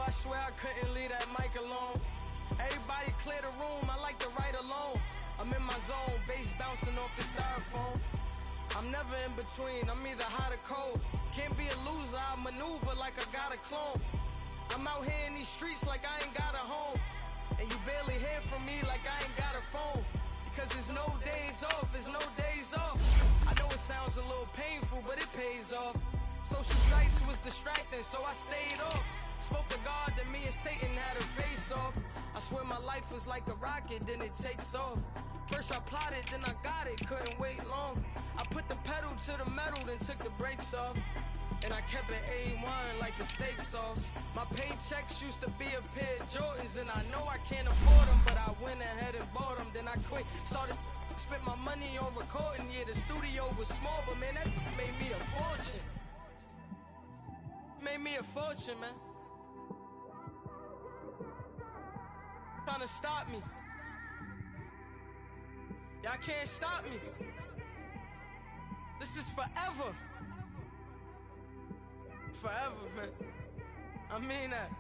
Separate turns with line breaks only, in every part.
I swear I couldn't leave that mic alone. Everybody clear the room, I like to write alone. I'm in my zone, bass bouncing off the styrofoam. I'm never in between, I'm either hot or cold. Can't be a loser, I maneuver like I got a clone. I'm out here in these streets like I ain't got a home. And you barely hear from me like I ain't got a phone. Because there's no days off, there's no days off. I know it sounds a little painful, but it pays off. Social sites was distracting, so I stayed off. Spoke to God that me and Satan had a face off. I swear my life was like a rocket, then it takes off. First I plotted, then I got it, couldn't wait long. I put the pedal to the metal, then took the brakes off. And I kept it A1 like the steak sauce. My paychecks used to be a pair of Jordans, and I know I can't afford them, but I went ahead and bought them. Then I quit, started spent my money on recording. Yeah, the studio was small, but man, that made me a fortune. Made me a fortune, man. Trying to stop me. Y'all can't stop me. This is forever. Forever, man. I mean that.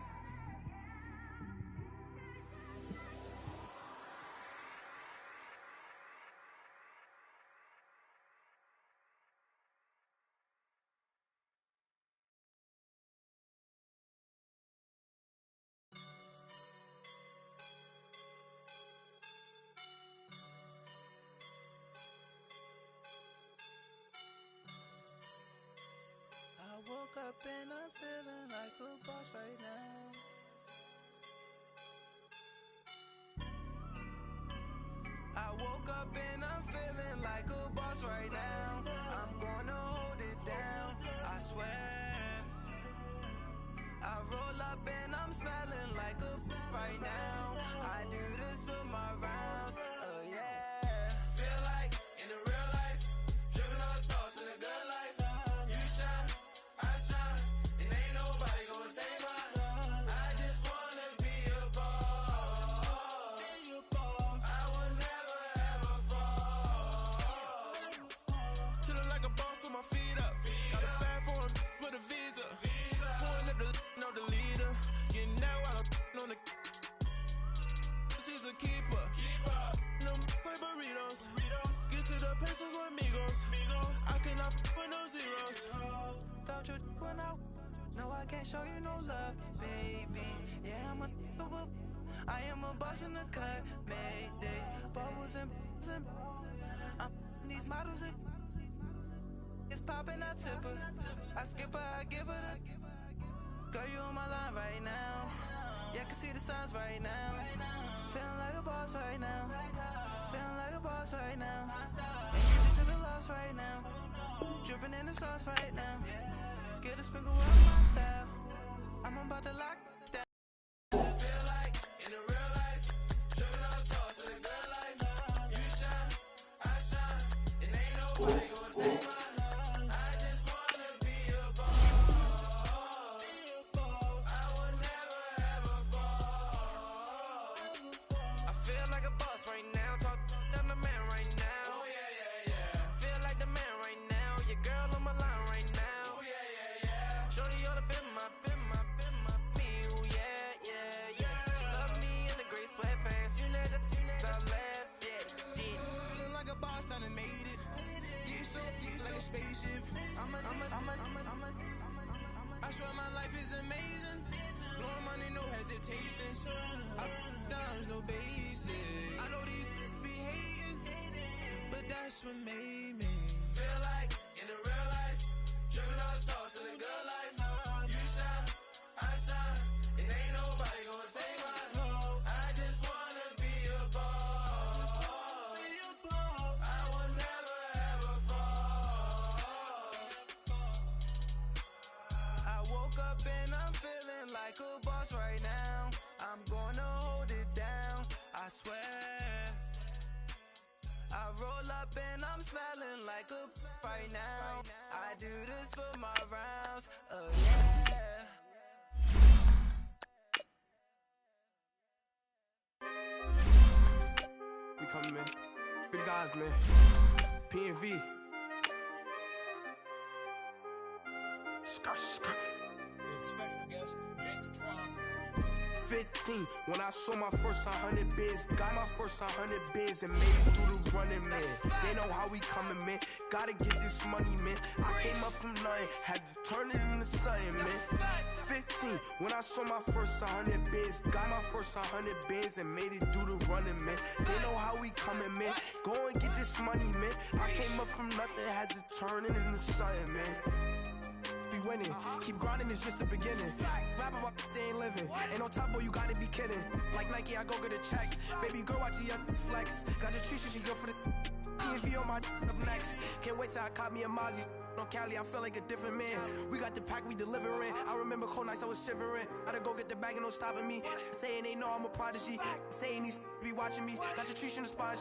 I woke up and I'm feeling like a boss right now. I woke up and I'm feeling like a boss right now. I'm gonna hold it down, I swear. I roll up and I'm smelling like a right now. I do this for my rounds, oh yeah. Feel like in the real life, dripping on sauce in a good life. You shine, I shine, and ain't nobody gonna take mine. I just wanna be a boss. I will never ever fall. Chillin' like a boss with my feet up. Got a bag for him with a visa. Pulling up the know the leader. Getting out while I'm on the. She's a keeper. No play burritos. Get to the pesos with amigos. I cannot with no zeros. Don't you when no, I can't show you no love, baby. Yeah, I am a boss in the cut, mayday. Bubbles and I'm these models. It's popping, I tip her. I skip her, I give her the. Girl, you on my line right now. Yeah, I can see the signs right now. Feeling like a boss right now. Feeling like a boss right now. And you just took a loss right now. Dripping in the sauce right now. Get a sprinkle of my style. I'm about to lock that. Feel like in the real life, dripping on sauce in a good life. You shine, I shine, and ain't nobody gonna take mine. I just wanna be a boss. I will never ever fall. I feel like a boss right now. Talk to the man right now. Oh yeah, yeah, yeah. Feel like the man right now. Your girl on my line right now. Oh yeah, yeah, yeah. Shorty oughta been my, me. Oh yeah, yeah, yeah. She love me in the gray sweatpants. You never I left, yeah, did. Feeling like a boss, I done made it. Get so like a spaceship. I swear my life is amazing. Blowing money, no hesitation. Up, downs, no basic. I know these be hating, but that's what made me. Feel like in the real life, dripping on sauce in a good life. You shine, I shine, and ain't nobody gonna take mine. I just wanna be a boss. I will never ever fall. I woke up and I'm feeling like a boss right now. I'm gonna hold it down, I swear. I roll up and I'm smelling like a right now. I do this for my rounds, oh yeah.
We coming, man. Free the guys, man. PNV. Special guest, Jake the 12. 15, when I saw my first 100 bids, got my first 100 bids and made it through the running, man. They know how we coming, man. Gotta get this money, man. I came up from nothing, had to turn it into something, man. 15, when I saw my first 100 bids, got my first 100 bids and made it through the running, man. They know how we coming, man. Go and get this money, man. I came up from nothing, had to turn it into something, man. Be winning, keep grinding, it's just the beginning. Rapping about they ain't living. Ain't no top boy, you gotta be kidding. Like Nike, I go get a check. Baby girl, watch your flex. Got your tree, she go for the PNV on my up next. Can't wait till I caught me a Mozzie. On Cali, I feel like a different man. We got the pack, we delivering. I remember cold nights, I was shivering. Gotta go get the bag and no stopping me. Saying they know I'm a prodigy. Saying these be watching me. Got your tree in the spot,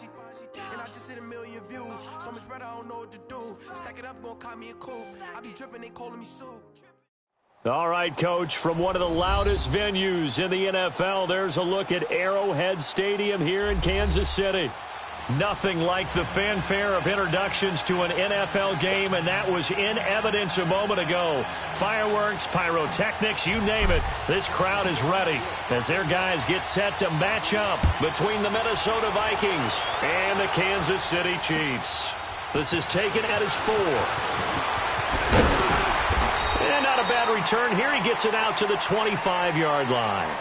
and I just hit 1 million views. So much better, I don't know what to do. Stack it up, gon' call me a coupe. I be dripping, they calling me soup.
All right, Coach, from one of the loudest venues in the NFL, there's a look at Arrowhead Stadium here in Kansas City. Nothing like the fanfare of introductions to an NFL game, and that was in evidence a moment ago. Fireworks, pyrotechnics, you name it. This crowd is ready as their guys get set to match up between the Minnesota Vikings and the Kansas City Chiefs. This is taken at his 4. And not a bad return here. He gets it out to the 25-yard line.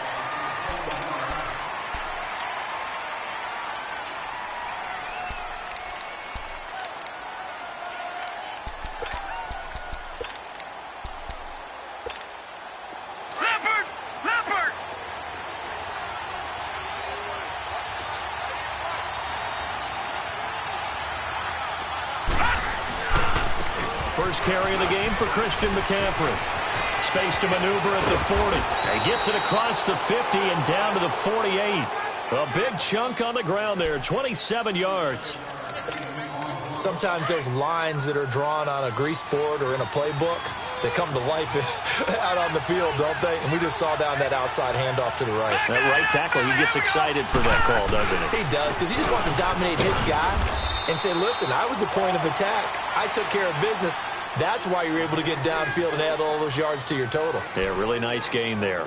First carry of the game for Christian McCaffrey. Space to maneuver at the 40. He gets it across the 50 and down to the 48. A big chunk on the ground there, 27 yards.
Sometimes those lines that are drawn on a grease board or in a playbook, they come to life out on the field, don't they? And we just saw down that outside handoff to the right.
That right tackle, he gets excited for that call, doesn't he?
He does, because he just wants to dominate his guy and say, listen, I was the point of attack. I took care of business. That's why you're able to get downfield and add all those yards to your total.
Yeah, really nice gain there.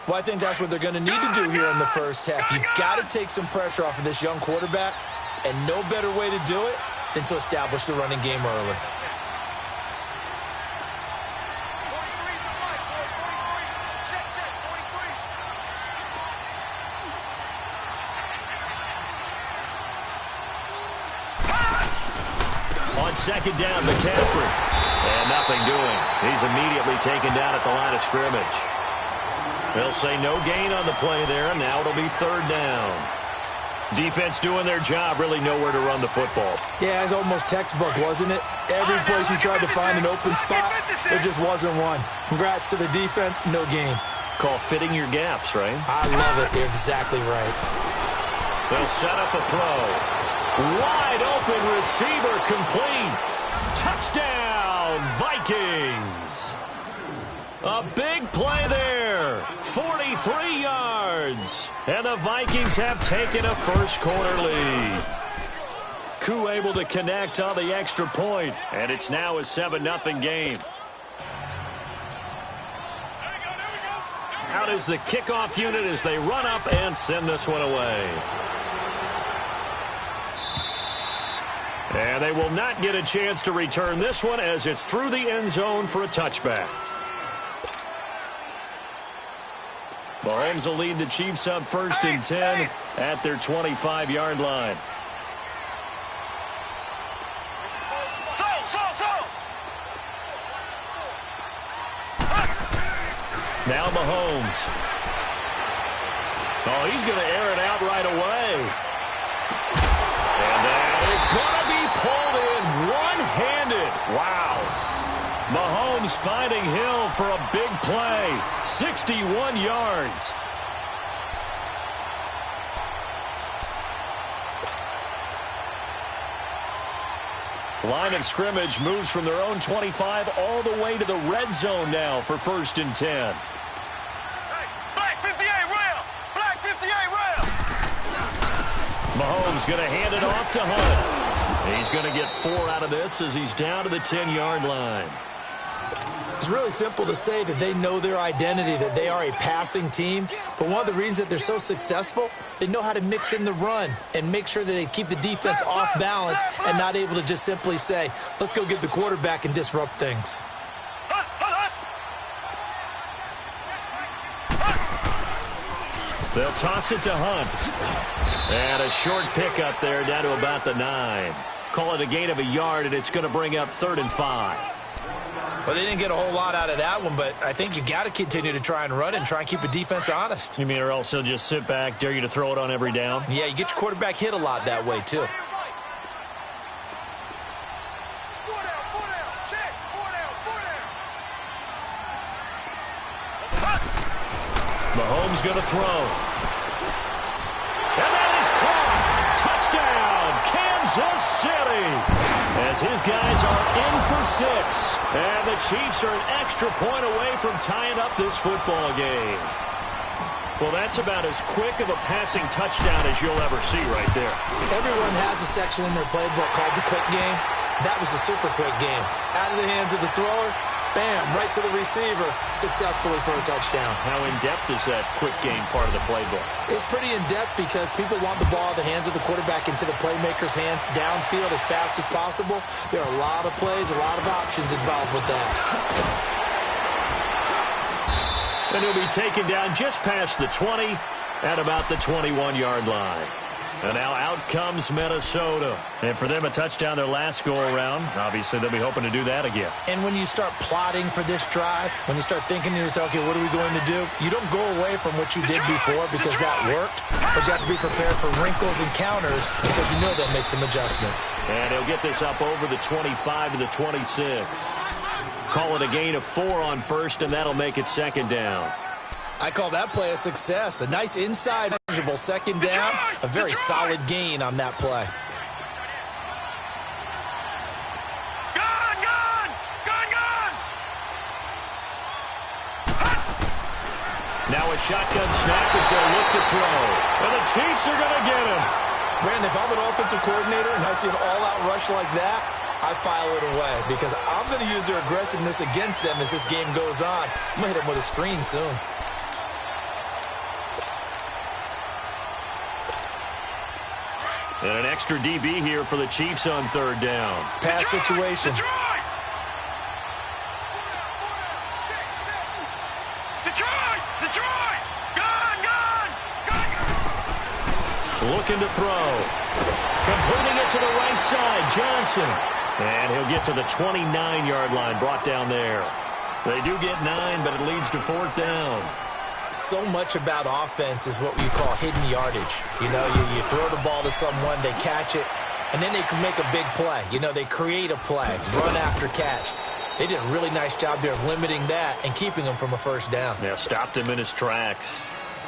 Well, I think that's what they're going to need to do here in the first half. You've got to take some pressure off of this young quarterback, and no better way to do it than to establish the running game early.
Second down, McCaffrey. And nothing doing. He's immediately taken down at the line of scrimmage. They'll say no gain on the play there, and now it'll be third down. Defense doing their job, really nowhere to run the football.
Yeah, it's almost textbook, wasn't it? Every place you tried to find an open spot, there just wasn't one. Congrats to the defense, no gain.
Call fitting your gaps, right?
I love it. You're exactly right.
They'll set up a throw. Wide open receiver complete. Touchdown, Vikings. A big play there. 43 yards. And the Vikings have taken a first-quarter lead. Koo able to connect on the extra point, and it's now a 7-0 game. Out is the kickoff unit as they run up and send this one away. And they will not get a chance to return this one as it's through the end zone for a touchback. Mahomes will lead the Chiefs up 1st and 10 at their 25-yard line. Now Mahomes. Oh, he's going to air it out right away. And that is going to be pulled in one-handed. Wow. Mahomes finding Hill for a big play. 61 yards. Line of scrimmage moves from their own 25 all the way to the red zone now for 1st and 10. Mahomes going to hand it off to Hunt. He's going to get 4 out of this as he's down to the 10-yard line.
It's really simple to say that they know their identity, that they are a passing team. But one of the reasons that they're so successful, they know how to mix in the run and make sure that they keep the defense off balance and not able to just simply say, let's go get the quarterback and disrupt things.
They'll toss it to Hunt. And a short pickup there down to about the 9. Call it a gain of a yard, and it's going to bring up 3rd and 5.
Well, they didn't get a whole lot out of that one, but I think you got to continue to try and run and try and keep the defense honest.
You mean or else they'll just sit back, dare you to throw it on every down?
Yeah, you get your quarterback hit a lot that way, too.
Mahomes going to throw. And that is caught. Touchdown, Kansas City. As his guys are in for 6. And the Chiefs are an extra point away from tying up this football game. Well, that's about as quick of a passing touchdown as you'll ever see right there.
Everyone has a section in their playbook called the quick game. That was a super quick game. Out of the hands of the thrower, bam, right to the receiver, successfully for a touchdown.
How in-depth is that quick game part of the playbook?
It's pretty in-depth because people want the ball in the hands of the quarterback into the playmaker's hands downfield as fast as possible. There are a lot of plays, a lot of options involved with that.
And he'll be taken down just past the 20 at about the 21-yard line. And now out comes Minnesota. And for them, a touchdown their last go-around. Obviously, they'll be hoping to do that again.
And when you start plotting for this drive, when you start thinking to yourself, okay, what are we going to do? You don't go away from what you did before because that worked. But you have to be prepared for wrinkles and counters because you know they'll make some adjustments.
And he'll get this up over the 25 to the 26. Call it a gain of 4 on first, and that'll make it 2nd down.
I call that play a success. A nice inside manageable 2nd down. A very solid gain on that play.
Now a shotgun snap as they look to throw. And the Chiefs are going to get him.
Brandon, if I'm an offensive coordinator and I see an all-out rush like that, I file it away because I'm going to use their aggressiveness against them as this game goes on. I'm going to hit them with a screen soon.
And an extra DB here for the Chiefs on 3rd down.
Pass situation.
Looking to throw. Completing it to the right side, Johnson. And he'll get to the 29-yard line, brought down there. They do get 9, but it leads to 4th down.
So much about offense is what we call hidden yardage. You know, you throw the ball to someone, they catch it, and then they can make a big play. You know, they create a play, run after catch. They did a really nice job there of limiting that and keeping him from a 1st down.
Yeah, stopped him in his tracks.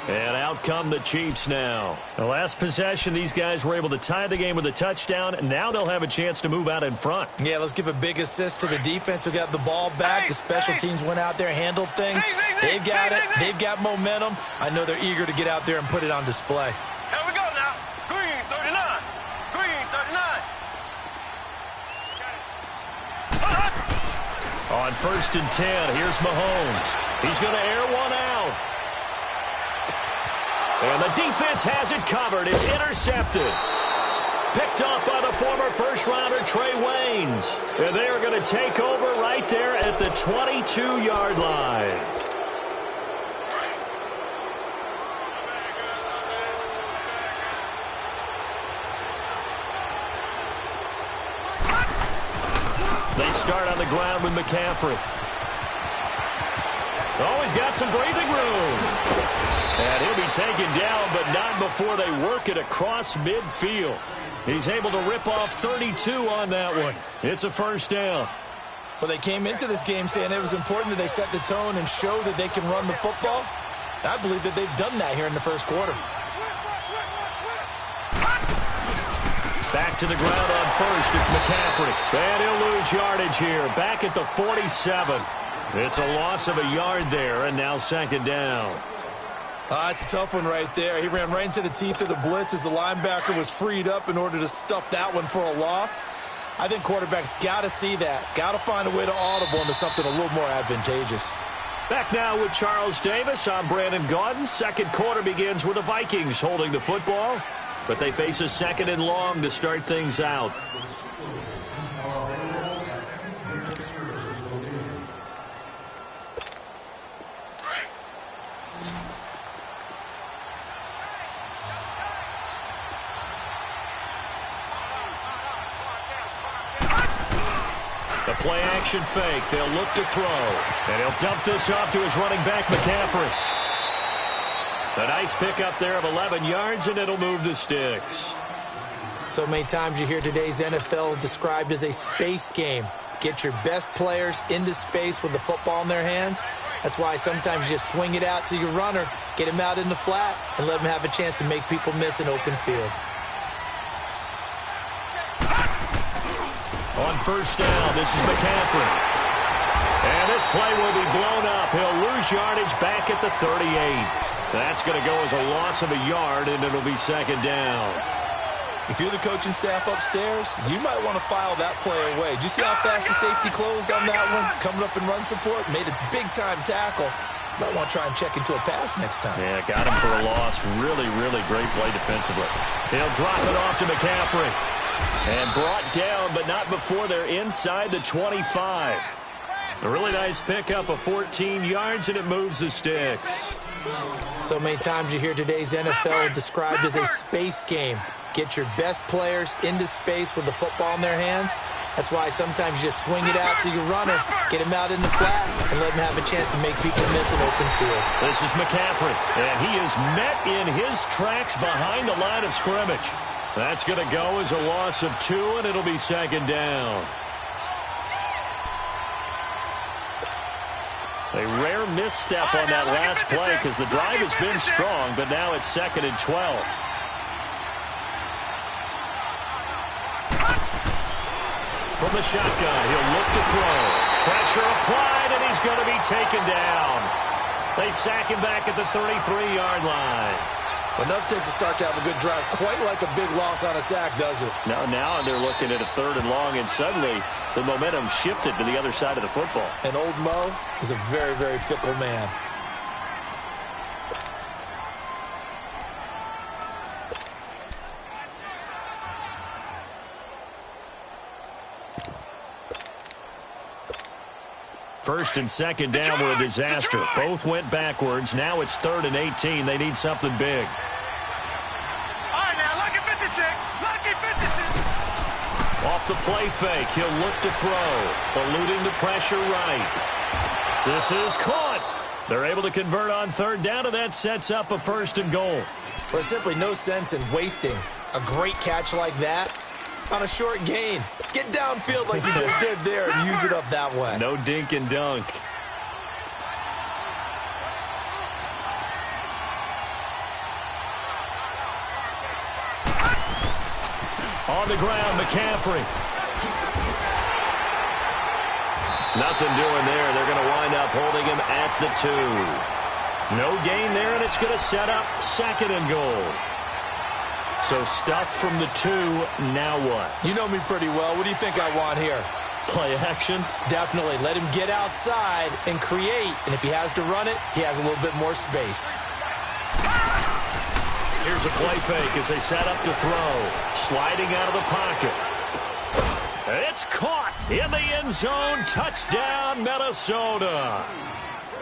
And out come the Chiefs now. The last possession, these guys were able to tie the game with a touchdown, and now they'll have a chance to move out in front.
Yeah, let's give a big assist to the defense who got the ball back. The special teams went out there, handled things. They've got it. They've got momentum. I know they're eager to get out there and put it on display.
Here we go now. Green 39. Green 39.
On 1st and 10, here's Mahomes. He's going to air one out. And the defense has it covered. It's intercepted. Picked off by the former first-rounder Trey Waynes. And they are going to take over right there at the 22-yard line. They start on the ground with McCaffrey. Oh, he's got some breathing room. And he'll be taken down, but not before they work it across midfield. He's able to rip off 32 on that one. It's a 1st down.
Well, they came into this game saying it was important that they set the tone and show that they can run the football. I believe that they've done that here in the 1st quarter.
Back to the ground on 1st. It's McCaffrey. And he'll lose yardage here. Back at the 47. It's a loss of a yard there, and now 2nd down.
It's a tough one right there. He ran right into the teeth of the blitz as the linebacker was freed up in order to stuff that one for a loss. I think quarterbacks got to see that. Got to find a way to audible into something a little more advantageous.
Back now with Charles Davis. I'm Brandon Gaudin. Second quarter begins with the Vikings holding the football, but they face a 2nd and long to start things out. The play-action fake. They'll look to throw. And he'll dump this off to his running back, McCaffrey. A nice pickup there of 11 yards, and it'll move the sticks.
So many times you hear today's NFL described as a space game. Get your best players into space with the football in their hands. That's why sometimes you just swing it out to your runner, get him out in the flat, and let him have a chance to make people miss an open field.
On first down, this is McCaffrey. And this play will be blown up. He'll lose yardage back at the 38. That's going to go as a loss of a yard, and it'll be 2nd down.
If you're the coaching staff upstairs, you might want to file that play away. Did you see how fast the safety closed on that one? Coming up in run support, made a big-time tackle. Might want to try and check into a pass next time.
Yeah, got him for a loss. Really, really great play defensively. He'll drop it off to McCaffrey. And brought down, but not before they're inside the 25. A really nice pickup of 14 yards, and it moves the sticks.
So many times you hear today's NFL described as a space game. Get your best players into space with the football in their hands. That's why sometimes you just swing it out to your runner, get him out in the flat, and let him have a chance to make people miss an open field.
This is McCaffrey, and he is met in his tracks behind the line of scrimmage. That's going to go as a loss of 2, and it'll be 2nd down. A rare misstep on that last play because the drive has been strong, but now it's 2nd and 12. From the shotgun, he'll look to throw. Pressure applied, and he's going to be taken down. They sack him back at the 33-yard line.
But nothing takes a start to have a good drive, quite like a big loss on a sack, does it?
Now they're looking at a 3rd and long, and suddenly the momentum shifted to the other side of the football.
And old Mo is a very, very fickle man.
First and 2nd down were a disaster. Both went backwards. Now it's 3rd and 18. They need something big.
All right, now, lucky 56. Lucky 56.
Off the play fake, he'll look to throw. Eluding the pressure right. This is caught. They're able to convert on 3rd down, and that sets up a 1st and goal.
There's simply no sense in wasting a great catch like that on a short gain. Get downfield like you just did there and use it up that way.
No dink and dunk. On the ground, McCaffrey. Nothing doing there. They're going to wind up holding him at the 2. No gain there, and it's going to set up 2nd and goal. So stuff from the 2, now what?
You know me pretty well. What do you think I want here?
Play action?
Definitely. Let him get outside and create. And if he has to run it, he has a little bit more space.
Here's a play fake as they set up to throw. Sliding out of the pocket. It's caught in the end zone. Touchdown, Minnesota.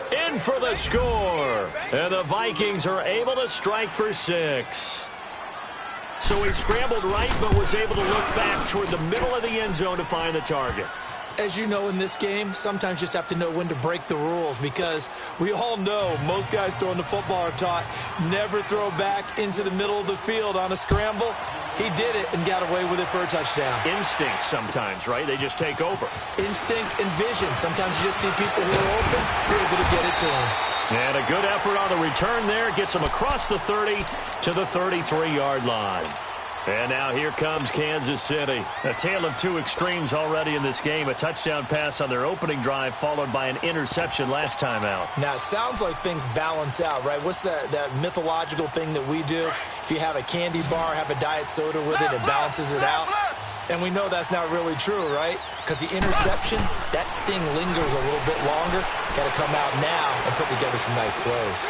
In for the score. And the Vikings are able to strike for 6. So he scrambled right, but was able to look back toward the middle of the end zone to find the target.
As you know, in this game, sometimes you just have to know when to break the rules, because we all know most guys throwing the football are taught never throw back into the middle of the field on a scramble. He did it and got away with it for a touchdown.
Instinct sometimes, right? They just take over.
Instinct and vision. Sometimes you just see people who are open, you're able to get it to them.
And a good effort on the return there. Gets them across the 30 to the 33-yard line. And now here comes Kansas City. A tale of 2 extremes already in this game. A touchdown pass on their opening drive, followed by an interception last time out.
Now, it sounds like things balance out, right? What's that mythological thing that we do? If you have a candy bar, have a diet soda with it, it balances it out. And we know that's not really true, right? Because the interception, that sting lingers a little bit longer. Got to come out now and put together some nice plays.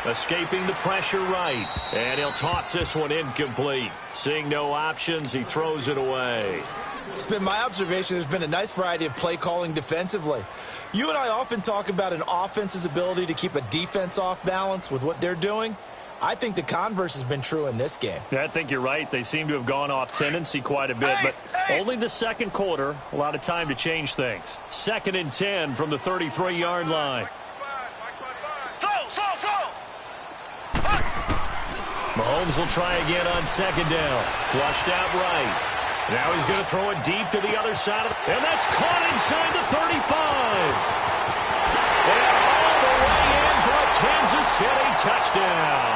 Escaping the pressure right. And he'll toss this one incomplete. Seeing no options, he throws it away.
It's been my observation there's been a nice variety of play calling defensively. You and I often talk about an offense's ability to keep a defense off balance with what they're doing. I think the converse has been true in this game.
I think you're right. They seem to have gone off tendency quite a bit, but only the second quarter. A lot of time to change things. 2nd and 10 from the 33-yard line. Mahomes will try again on 2nd down. Flushed out right. Now he's going to throw it deep to the other side. And that's caught inside the 35. And all the way in for a Kansas City touchdown.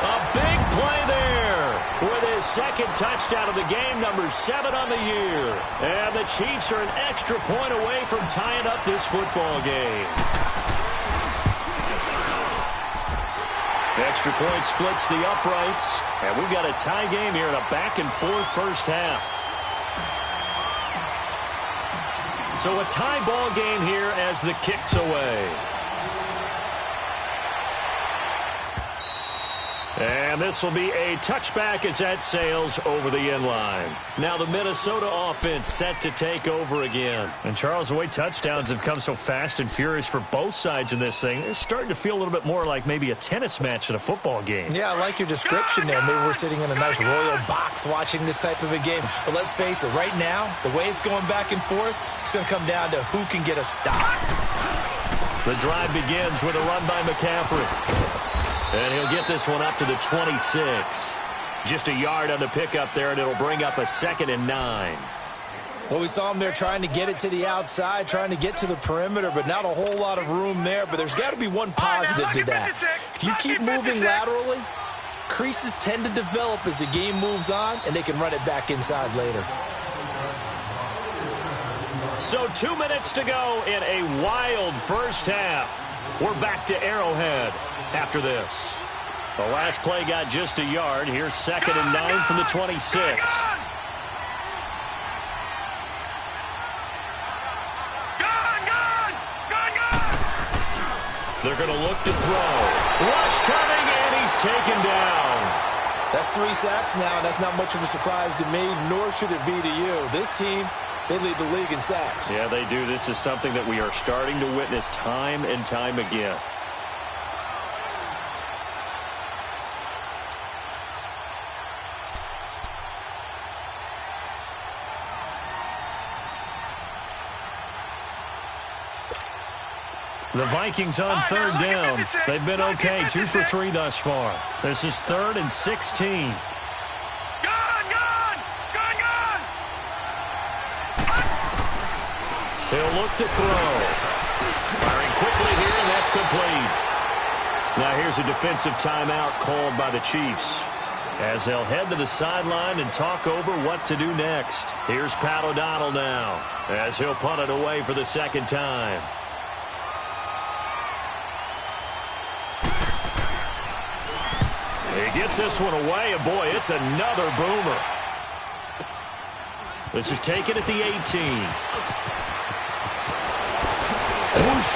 A big play there with his 2nd touchdown of the game, number 7 on the year. And the Chiefs are an extra point away from tying up this football game. Extra point splits the uprights, and we've got a tie game here in a back-and-forth first half. So a tie ball game here as the kick's away. And this will be a touchback as that sails over the end line. Now the Minnesota offense set to take over again. And Charles, the way touchdowns have come so fast and furious for both sides in this thing, it's starting to feel a little bit more like maybe a tennis match in a football game.
Yeah, I like your description there. Maybe we're sitting in a nice royal box watching this type of a game. But let's face it, right now, the way it's going back and forth, it's going to come down to who can get a stop.
The drive begins with a run by McCaffrey. And he'll get this one up to the 26. Just a yard on the pickup there, and it'll bring up a 2nd and 9.
Well, we saw him there trying to get it to the outside, trying to get to the perimeter, but not a whole lot of room there. But there's got to be one positive to that. If you keep moving laterally, creases tend to develop as the game moves on, and they can run it back inside later.
So 2 minutes to go in a wild first half. We're back to Arrowhead after this. The last play got just a yard. Here's 2nd and 9 from the 26. They're going to look to throw. Rush coming, and he's taken down.
That's 3 sacks now, and that's not much of a surprise to me, nor should it be to you. This team, they lead the league in sacks.
Yeah, they do. This is something that we are starting to witness time and time again. The Vikings on 3rd down. They've been okay, 2 for 3 thus far. This is 3rd and 16. He'll look to throw. Firing quickly here, and that's complete. Now here's a defensive timeout called by the Chiefs, as they'll head to the sideline and talk over what to do next. Here's Pat O'Donnell now, as he'll punt it away for the 2nd time. He gets this one away, and boy, it's another boomer. This is taken at the 18. Whoosh.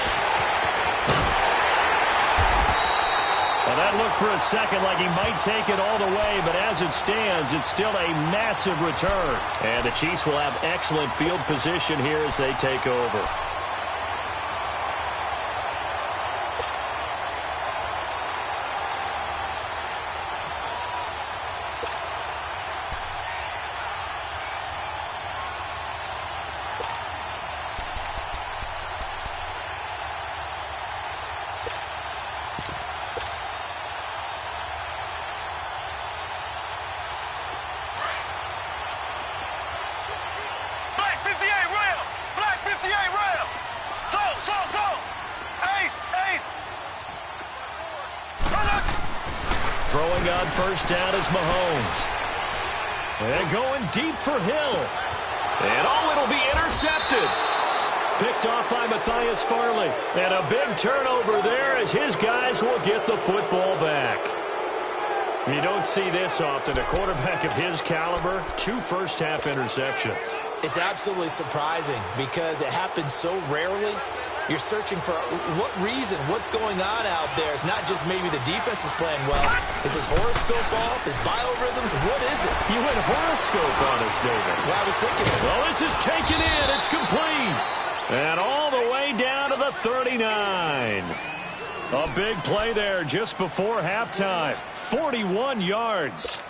Well, that looked for a second like he might take it all the way, but as it stands, it's still a massive return. And the Chiefs will have excellent field position here as they take over. Throwing on 1st down is Mahomes. And going deep for Hill. And it'll be intercepted. Picked off by Matthias Farley. And a big turnover there as his guys will get the football back. You don't see this often. A quarterback of his caliber, 2 first-half interceptions.
It's absolutely surprising because it happens so rarely. You're searching for what reason, what's going on out there. It's not just maybe the defense is playing well. Is his horoscope off? His biorhythms? What is it?
You went horoscope on us, David.
Well, I was thinking.
Well, this is taken in. It's complete. And all the way down to the 39. A big play there just before halftime. 41 yards.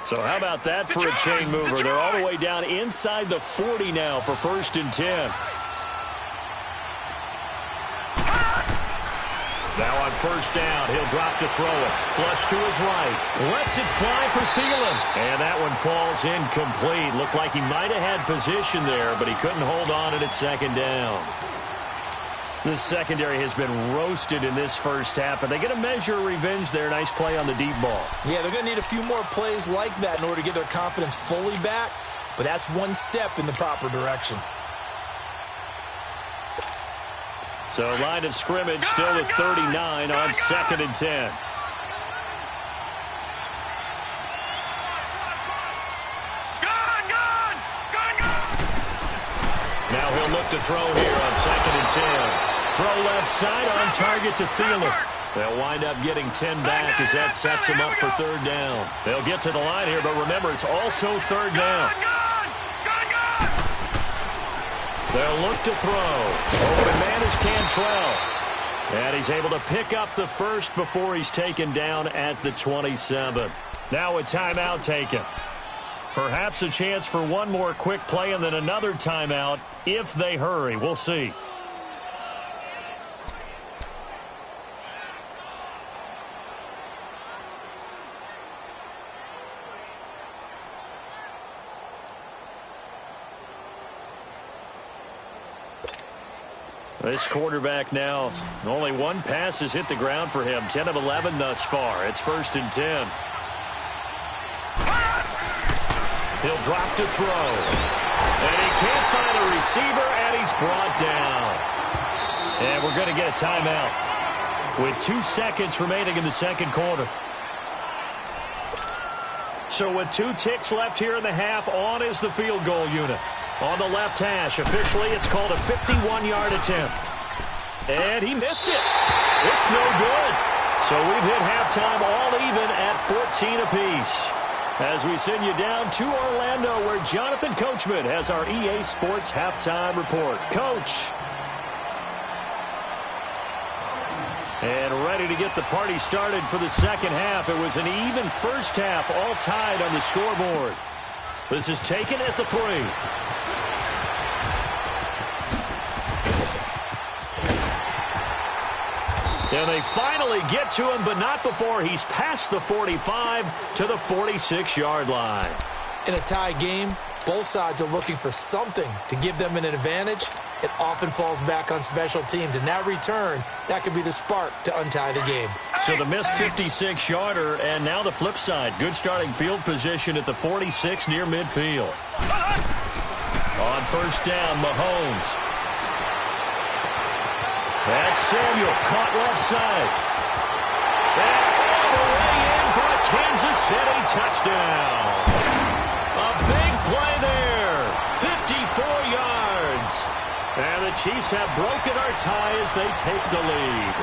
So how about that for a chain mover? They're all the way down inside the 40 now for 1st and 10. Now on 1st down, he'll drop to throw it. Flush to his right. Lets it fly for Thielen. And that one falls incomplete. Looked like he might have had position there, but he couldn't hold on it at 2nd down. The secondary has been roasted in this first half, but they get a measure of revenge there. Nice play on the deep ball.
Yeah, they're going to need a few more plays like that in order to get their confidence fully back, but that's one step in the proper direction.
So line of scrimmage still at 39 on 2nd and 10. Now he'll look to throw here on 2nd and 10. Throw left side on target to Thielen. They'll wind up getting 10 back as that sets them up for 3rd down. They'll get to the line here, but remember, it's also 3rd down. They'll look to throw. Open man is Cantrell. And he's able to pick up the first before he's taken down at the 27. Now a timeout taken. Perhaps a chance for one more quick play and then another timeout if they hurry. We'll see. This quarterback now, only one pass has hit the ground for him. 10 of 11 thus far. It's 1st and 10. He'll drop to throw. And he can't find a receiver, and he's brought down. And we're going to get a timeout with 2 seconds remaining in the 2nd quarter. So with 2 ticks left here in the half, on is the field goal unit. On the left hash, officially, it's called a 51-yard attempt. And he missed it. It's no good. So we've hit halftime all even at 14 apiece. As we send you down to Orlando, where Jonathan Coachman has our EA Sports halftime report. Coach. And ready to get the party started for the 2nd half. It was an even first half, all tied on the scoreboard. This is taken at the 3. And they finally get to him, but not before he's past the 45 to the 46-yard line.
In a tie game, both sides are looking for something to give them an advantage. It often falls back on special teams, and that return, that could be the spark to untie the game.
So the missed 56-yarder, and now the flip side. Good starting field position at the 46 near midfield. On 1st down, Mahomes. That's Samuel, caught left side. And all the way in for a Kansas City touchdown. A big play there, 54 yards. And the Chiefs have broken our tie as they take the lead.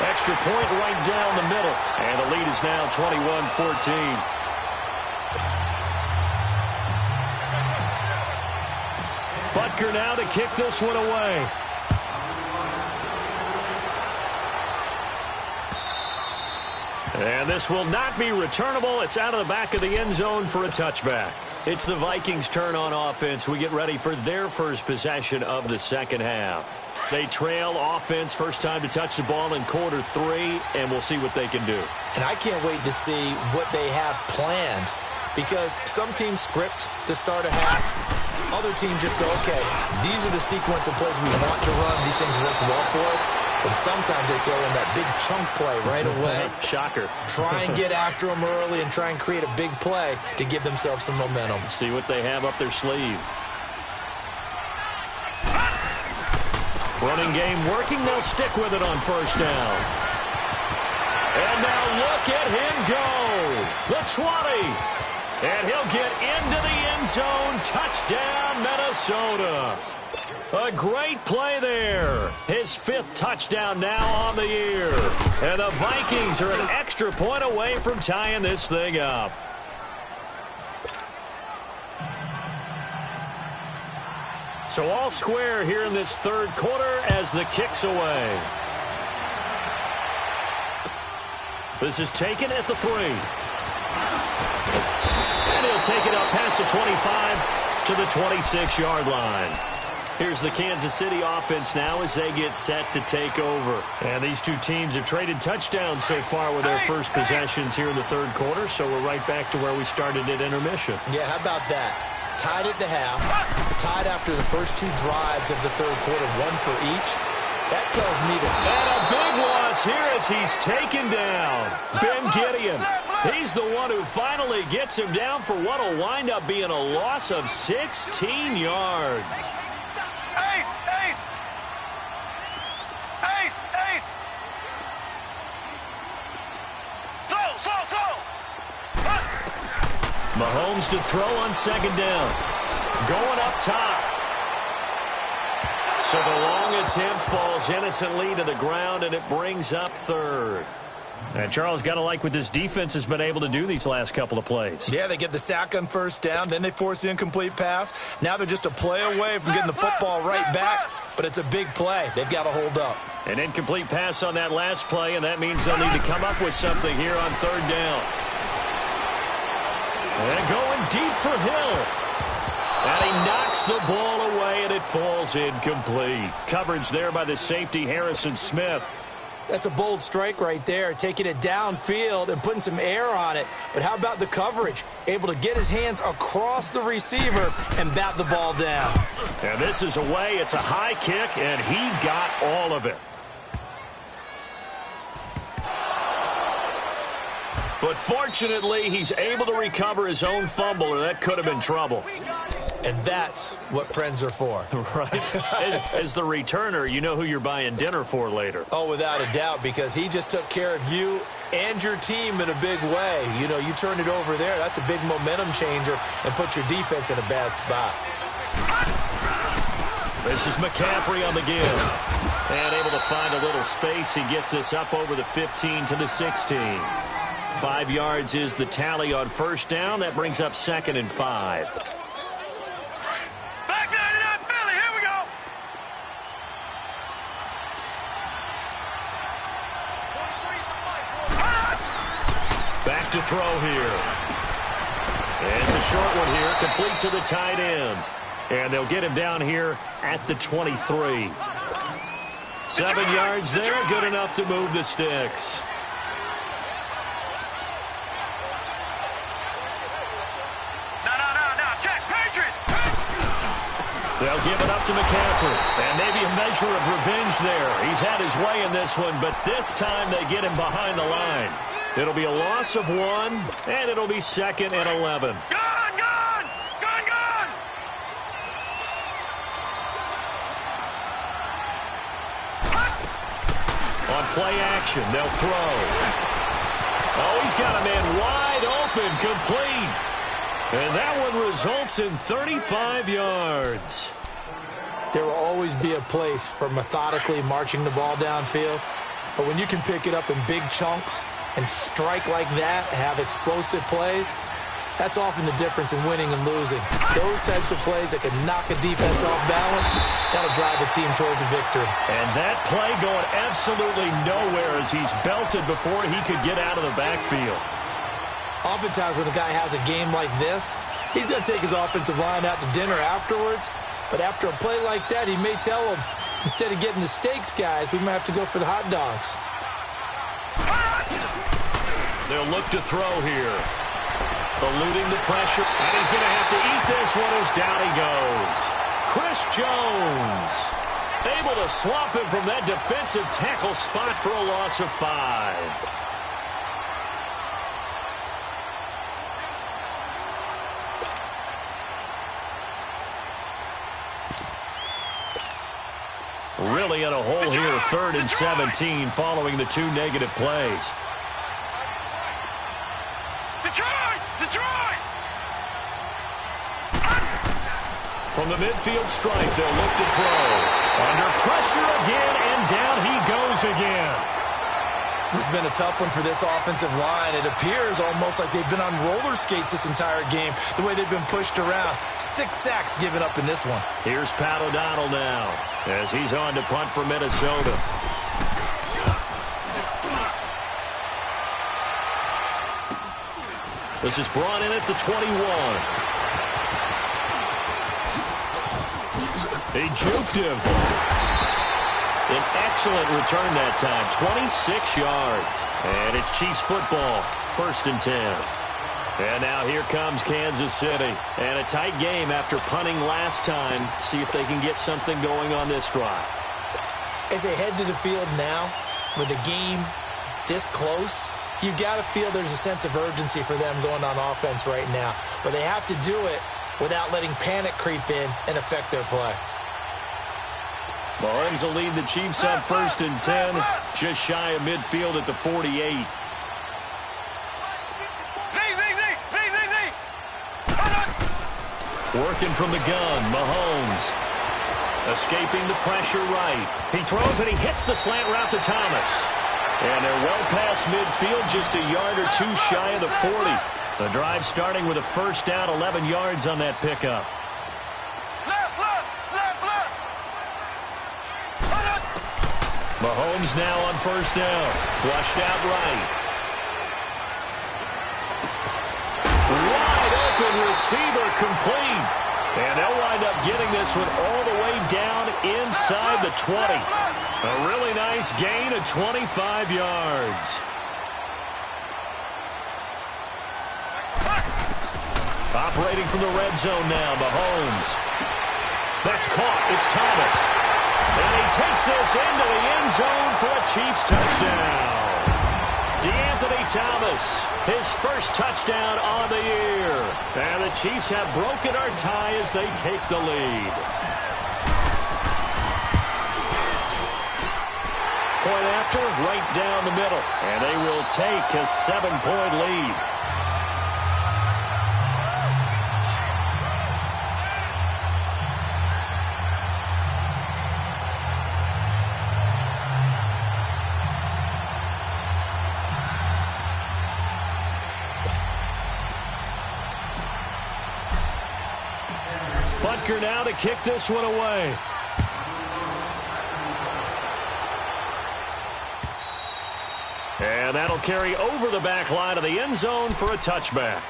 Extra point right down the middle. And the lead is now 21-14. Butker now to kick this one away. And this will not be returnable. It's out of the back of the end zone for a touchback. It's the Vikings' turn on offense. We get ready for their first possession of the 2nd half. They trail offense, first time to touch the ball in quarter 3, and we'll see what they can do.
And I can't wait to see what they have planned, because some teams script to start a half. Other teams just go, okay, these are the sequence of plays we want to run. These things worked well for us. And sometimes they throw in that big chunk play right away.
Shocker.
Try and get after them early and try and create a big play to give themselves some momentum.
See what they have up their sleeve. Running game working. They'll stick with it on first down. And now look at him go. The 20. And he'll get into the end zone. Touchdown, Minnesota. A great play there. His 5th touchdown now on the year. And the Vikings are an extra point away from tying this thing up. So all square here in this third quarter as the kick's away. This is taken at the 3. And he'll take it up past the 25 to the 26-yard line. Here's the Kansas City offense now as they get set to take over. And these two teams have traded touchdowns so far with their first possessions here in the third quarter, so we're right back to where we started at intermission.
Yeah, how about that? Tied at the half, tied after the first 2 drives of the third quarter, 1 for each. That tells me that.
And a big loss here as he's taken down. Ben Gideon. He's the one who finally gets him down for what will wind up being a loss of 16 yards. Mahomes to throw on second down. Going up top. So the long attempt falls innocently to the ground, and it brings up third. And Charles, got to like what this defense has been able to do these last couple of plays.
Yeah, they get the sack on first down, then they force the incomplete pass. Now they're just a play away from getting the football right back, but it's a big play. They've got to hold up.
An incomplete pass on that last play, and that means they'll need to come up with something here on third down. And going deep for Hill. And he knocks the ball away, and it falls incomplete. Coverage there by the safety, Harrison Smith.
That's a bold strike right there, taking it downfield and putting some air on it. But how about the coverage? Able to get his hands across the receiver and bat the ball down.
And this is away. It's a high kick, and he got all of it. But fortunately, he's able to recover his own fumble, or that could have been trouble.
And that's what friends are for.
Right. As the returner, you know who you're buying dinner for later.
Oh, without a doubt, because he just took care of you and your team in a big way. You know, you turn it over there, that's a big momentum changer and put your defense in a bad spot.
This is McCaffrey on the give. And able to find a little space. He gets this up over the 15 to the 16. 5 yards is the tally on first down. That brings up 2nd and 5.
Back 99 Philly, here we go.
Back to throw here. And it's a short one here, complete to the tight end. And they'll get him down here at the 23. 7 yards there, good enough to move the sticks. They'll give it up to McCaffrey. And maybe a measure of revenge there. He's had his way in this one, but this time they get him behind the line. It'll be a loss of 1, and it'll be 2nd and 11.
Gone, gone, gone, gone.
On play action, they'll throw. Oh, he's got a man wide open, complete. And that one results in 35 yards.
There will always be a place for methodically marching the ball downfield. But when you can pick it up in big chunks and strike like that, have explosive plays, that's often the difference in winning and losing. Those types of plays that can knock a defense off balance, that'll drive the team towards a victory.
And that play going absolutely nowhere as he's belted before he could get out of the backfield.
Oftentimes when a guy has a game like this, he's going to take his offensive line out to dinner afterwards. But after a play like that, he may tell them, instead of getting the steaks, guys, we might have to go for the hot dogs.
They'll look to throw here. Eluding the pressure. And he's going to have to eat this one as down he goes. Chris Jones able to swap him from that defensive tackle spot for a loss of 5. Really in a hole here, 3rd and 17, following the 2 negative plays. From the midfield stripe, they'll look to throw. Under pressure again, and down he goes again.
This has been a tough one for this offensive line. It appears almost like they've been on roller skates this entire game, the way they've been pushed around. 6 sacks given up in this one.
Here's Pwnda84 now, as he's on to punt for Minnesota. This is brought in at the 21. He juked him. An excellent return that time, 26 yards. And it's Chiefs football, 1st and 10. And now here comes Kansas City. And a tight game after punting last time. See if they can get something going on this drive.
As they head to the field now, with the game this close, you've got to feel there's a sense of urgency for them going on offense right now. But they have to do it without letting panic creep in and affect their play.
Mahomes will lead the Chiefs on 1st and 10, just shy of midfield at the 48. Working from the gun, Mahomes. Escaping the pressure right. He throws and he hits the slant route to Thomas. And they're well past midfield, just a yard or 2 shy of the 40. The drive starting with a 1st down, 11 yards on that pickup. Mahomes now on 1st down. Flushed out right. Wide open receiver complete. And they'll wind up getting this one all the way down inside the 20. A really nice gain of 25 yards. Operating from the red zone now, Mahomes. That's caught. It's Thomas. And he takes this into the end zone for a Chiefs touchdown. DeAnthony Thomas, his 1st touchdown on the year. And the Chiefs have broken our tie as they take the lead. Point after, right down the middle. And they will take a 7-point lead. Butker now to kick this one away. And that'll carry over the back line of the end zone for a touchback.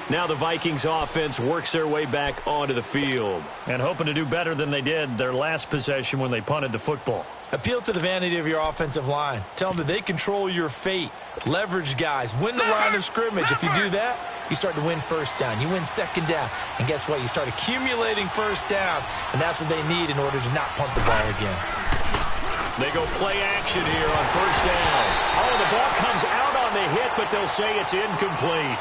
Now the Vikings offense works their way back onto the field. And hoping to do better than they did their last possession when they punted the football.
Appeal to the vanity of your offensive line. Tell them that they control your fate. Leverage guys. Win the line of scrimmage. If you do that, you start to win 1st down. You win 2nd down. And guess what? You start accumulating 1st downs. And that's what they need in order to not punt the ball again.
They go play action here on 1st down. Oh, the ball comes out on the hit, but they'll say it's incomplete.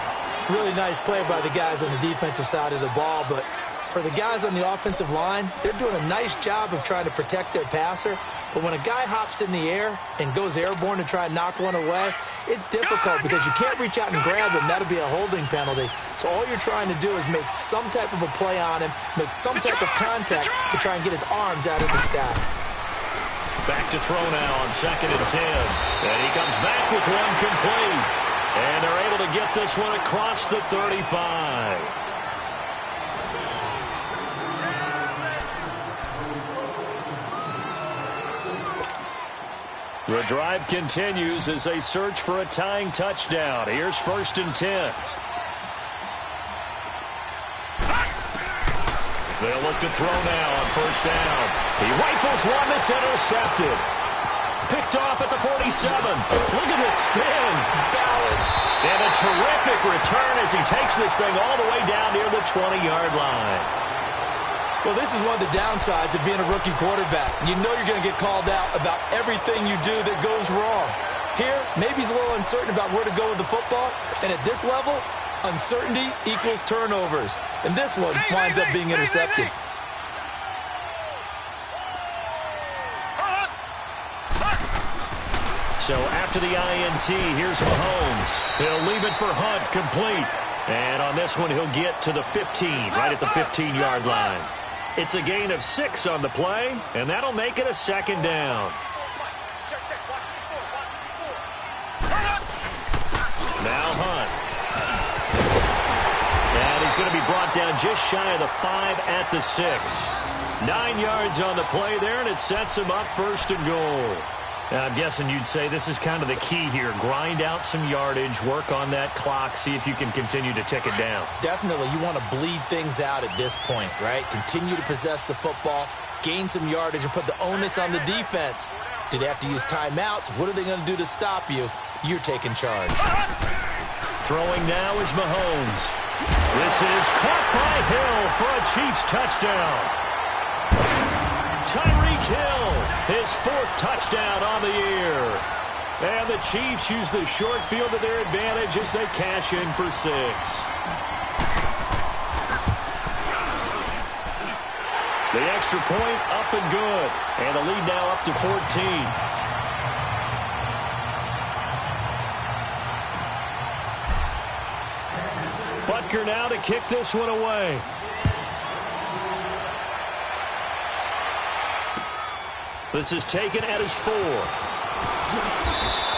Really nice play by the guys on the defensive side of the ball, but for the guys on the offensive line, they're doing a nice job of trying to protect their passer. But when a guy hops in the air and goes airborne to try and knock one away, it's difficult because you can't reach out and grab him. That'll be a holding penalty. So all you're trying to do is make some type of a play on him, make some type of contact to try and get his arms out of the sky.
Back to throw now on 2nd and 10. And he comes back with one complete. And they're able to get this one across the 35. The drive continues as they search for a tying touchdown. Here's 1st and 10. They'll look to throw now on 1st down. He rifles one that's intercepted. Picked off at the 47. Look at this spin. Balance. And a terrific return as he takes this thing all the way down near the 20-yard line.
Well, this is one of the downsides of being a rookie quarterback. You know you're going to get called out about everything you do that goes wrong. Here, maybe he's a little uncertain about where to go with the football. And at this level, uncertainty equals turnovers. And this one winds up being intercepted.
So after the INT, here's Mahomes. He'll leave it for Hunt, complete. And on this one, he'll get to the 15, right at the 15-yard line. It's a gain of 6 on the play, and that'll make it a second down. Now Hunt. And he's going to be brought down just shy of the 5 at the 6. 9 yards on the play there, and it sets him up first and goal. Now, I'm guessing you'd say this is kind of the key here. Grind out some yardage, work on that clock, see if you can continue to tick it down.
Definitely. You want to bleed things out at this point, right? Continue to possess the football, gain some yardage, and put the onus on the defense. Do they have to use timeouts? What are they going to do to stop you? You're taking charge.
Throwing now is Mahomes. This is caught by Hill for a Chiefs touchdown. Tyreek Hill, his 4th touchdown on the year. And the Chiefs use the short field to their advantage as they cash in for 6. The extra point up and good. And the lead now up to 14. Butker now to kick this one away. This is taken at his 4.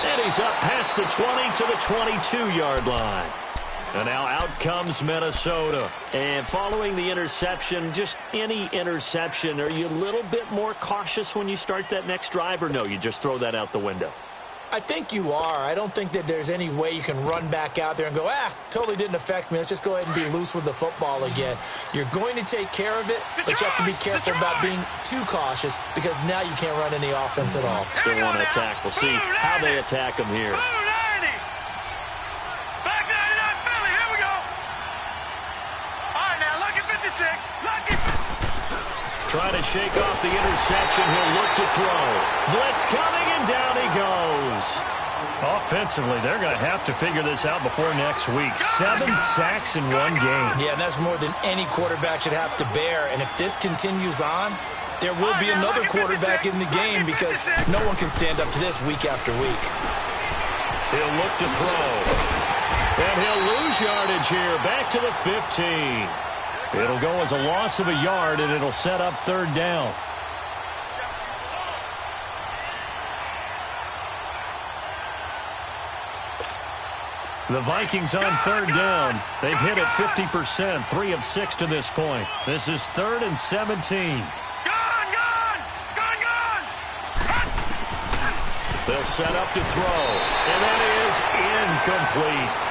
And he's up past the 20 to the 22-yard line. And now out comes Minnesota. And following the interception, just any interception, are you a little bit more cautious when you start that next drive, or no, you just throw that out the window?
I think you are. I don't think that there's any way you can run back out there and go, totally didn't affect me. Let's just go ahead and be loose with the football again. You're going to take care of it, but you have to be careful about being too cautious because now you can't run any offense at all.
Still want to attack. We'll see how they attack him here.
Back 99 Philly. Here we go. All right, now, lucky 56. Lucky.
Trying to shake off the interception. He'll look to throw. Blitz coming, and down he goes. Offensively, they're going to have to figure this out before next week. 7 sacks in one game.
Yeah, and that's more than any quarterback should have to bear. And if this continues on, there will be another quarterback in the game because no one can stand up to this week after week.
He'll look to throw. And he'll lose yardage here. Back to the 15. It'll go as a loss of a yard, and it'll set up 3rd down. The Vikings on 3rd down. They've hit it 50%, 3 of 6 to this point. This is 3rd and 17. They'll set up to throw, and that is incomplete.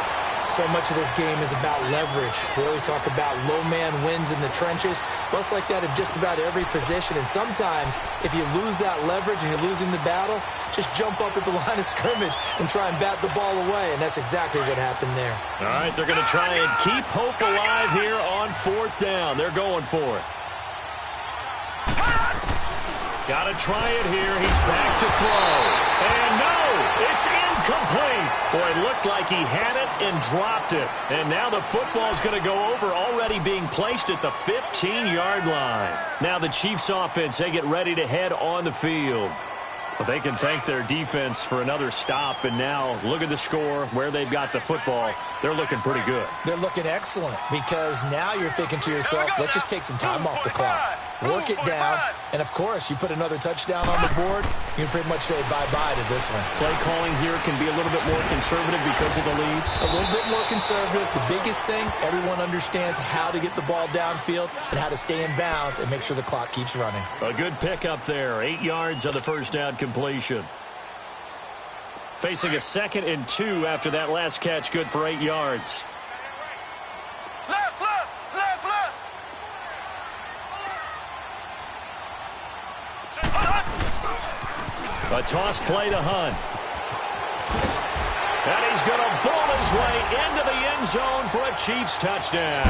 So much of this game is about leverage. We always talk about low man wins in the trenches. Well, it's like that in just about every position. And sometimes, if you lose that leverage and you're losing the battle, just jump up at the line of scrimmage and try and bat the ball away. And that's exactly what happened there.
All right, they're going to try and keep hope alive here on 4th down. They're going for it. Got to try it here. He's back to throw. And no, it's incomplete. Boy, it looked like he had it and dropped it. And now the football's going to go over, already being placed at the 15-yard line. Now the Chiefs offense, they get ready to head on the field. But they can thank their defense for another stop. And now look at the score, where they've got the football. They're looking pretty good.
They're looking excellent because now you're thinking to yourself, let's just take some time off the clock. Work it down, and of course, you put another touchdown on the board, you can pretty much say bye-bye to this one.
Play calling here can be a little bit more conservative because of the lead.
A little bit more conservative. The biggest thing, everyone understands how to get the ball downfield and how to stay in bounds and make sure the clock keeps running.
A good pickup there, 8 yards on the first down completion. Facing a 2nd and 2 after that last catch, good for 8 yards. A toss play to Hunt. And he's going to ball his way into the end zone for a Chiefs touchdown.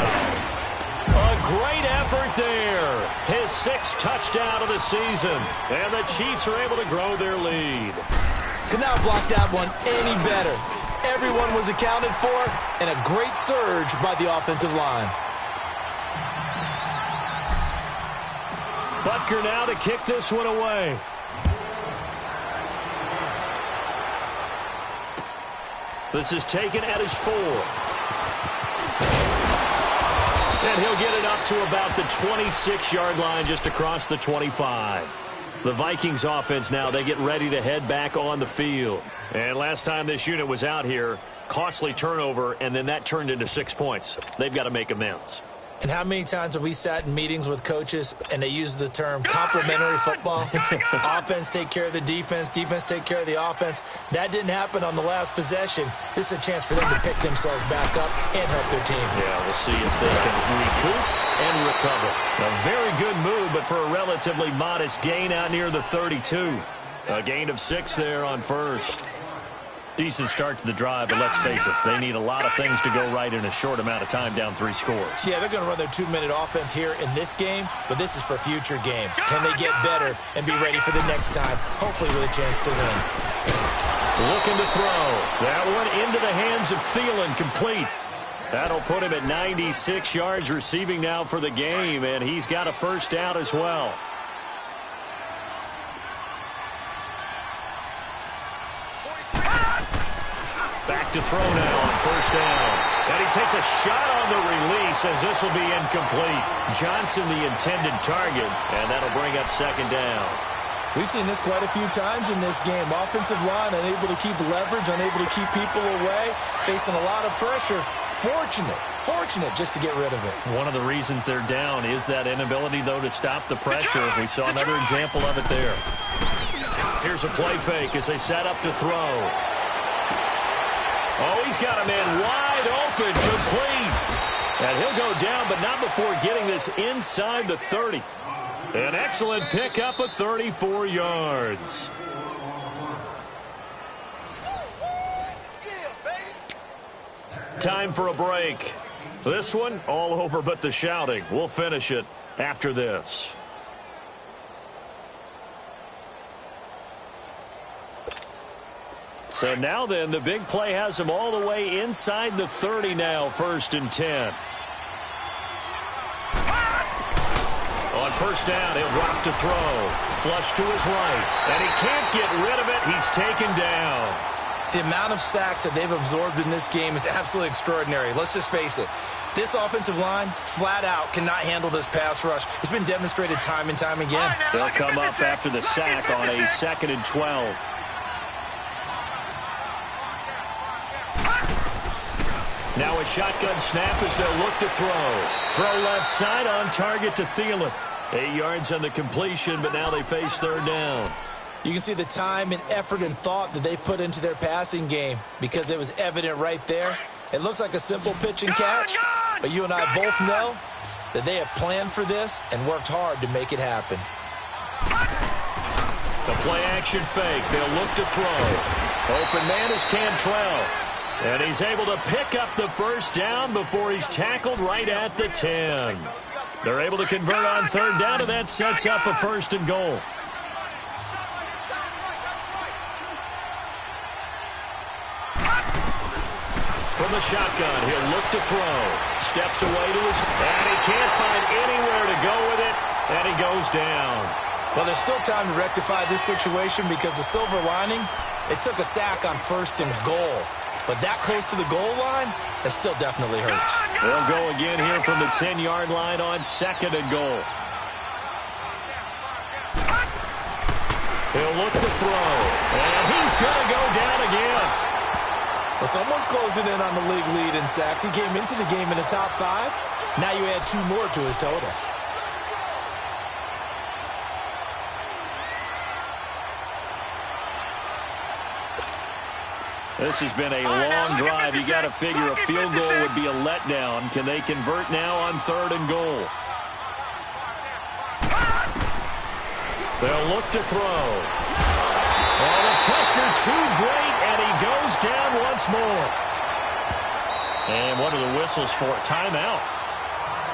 A great effort there. His 6th touchdown of the season. And the Chiefs are able to grow their lead.
Could not block that one any better. Everyone was accounted for, and a great surge by the offensive line.
Butker now to kick this one away. This is taken at his 4. And he'll get it up to about the 26-yard line, just across the 25. The Vikings offense now, they get ready to head back on the field. And last time this unit was out here, costly turnover, and then that turned into 6 points. They've got to make amends.
And how many times have we sat in meetings with coaches and they use the term complementary football? Offense take care of the defense, defense take care of the offense. That didn't happen on the last possession. This is a chance for them to pick themselves back up and help their team.
Yeah, we'll see if they can recoup and recover. A very good move, but for a relatively modest gain out near the 32. A gain of 6 there on first. Decent start to the drive, but let's face it, they need a lot of things to go right in a short amount of time, down 3 scores.
Yeah, they're going to run their 2-minute offense here in this game, but this is for future games. Can they get better and be ready for the next time, hopefully with a chance to win?
Looking to throw. That one into the hands of Thielen, complete. That'll put him at 96 yards receiving now for the game, and he's got a first down as well. Back to throw now on first down. And he takes a shot on the release as this will be incomplete. Johnson the intended target, and that'll bring up second down.
We've seen this quite a few times in this game. Offensive line unable to keep leverage, unable to keep people away, facing a lot of pressure. Fortunate just to get rid of it.
One of the reasons they're down is that inability, though, to stop the pressure. We saw another example of it there. Here's a play fake as they set up to throw. Oh, he's got a man wide open, complete. And he'll go down, but not before getting this inside the 30. An excellent pickup of 34 yards. Time for a break. This one, all over but the shouting. We'll finish it after this. So now then, the big play has him all the way inside the 30 now, 1st and 10. On first down, he'll drop to throw. Flush to his right. And he can't get rid of it. He's taken down.
The amount of sacks that they've absorbed in this game is absolutely extraordinary. Let's just face it. This offensive line, flat out, cannot handle this pass rush. It's been demonstrated time and time again.
They'll come up after the sack on a 2nd and 12. Now a shotgun snap as they'll look to throw. Throw left side on target to Thielen. 8 yards on the completion, but now they face 3rd down.
You can see the time and effort and thought that they put into their passing game because it was evident right there. It looks like a simple pitch and catch, but you and I both know that they have planned for this and worked hard to make it happen.
The play action fake. They'll look to throw. Open man is Cantrell. And he's able to pick up the first down before he's tackled right at the 10. They're able to convert on 3rd down, and that sets up a 1st and goal. From the shotgun, he'll look to throw. Steps away to his, and he can't find anywhere to go with it, and he goes down.
Well, there's still time to rectify this situation because the silver lining, it took a sack on 1st and goal. But that close to the goal line, that still definitely hurts.
They'll go again here from the 10-yard line on 2nd and goal. He'll look to throw. And he's going to go down again.
Well, someone's closing in on the league lead in sacks. He came into the game in the top 5. Now you add 2 more to his total.
This has been a long drive. You got to figure a field goal would be a letdown. Can they convert now on 3rd and goal? They'll look to throw. Oh, the pressure too great, and he goes down once more. And what are the whistles for? Timeout.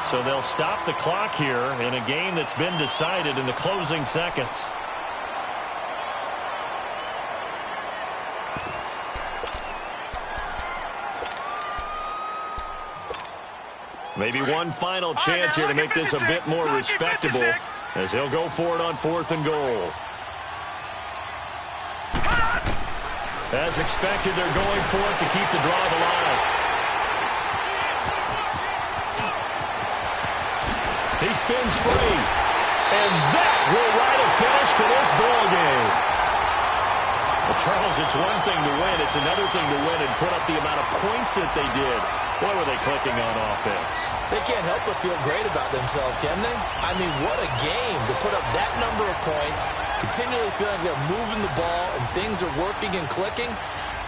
So they'll stop the clock here in a game that's been decided in the closing seconds. Maybe one final chance here to make this a bit more respectable as he'll go for it on 4th and goal. As expected, they're going for it to keep the drive alive. He spins free. And that will write a finish to this ball game. Well, Charles, it's one thing to win. It's another thing to win and put up the amount of points that they did. Boy, were they clicking on offense.
They can't help but feel great about themselves, can they? I mean, what a game to put up that number of points, continually feeling they're moving the ball and things are working and clicking.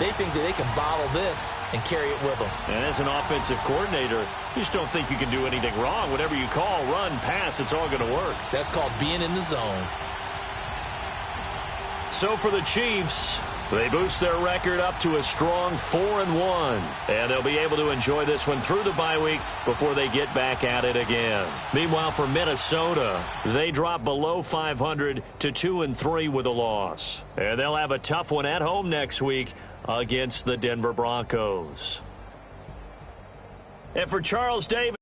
They think that they can bottle this and carry it with them.
And as an offensive coordinator, you just don't think you can do anything wrong. Whatever you call, run, pass, it's all going to work.
That's called being in the zone.
So for the Chiefs, they boost their record up to a strong 4-1. And they'll be able to enjoy this one through the bye week before they get back at it again. Meanwhile, for Minnesota, they drop below 500 to 2-3 with a loss. And they'll have a tough one at home next week against the Denver Broncos. And for Charles Davis,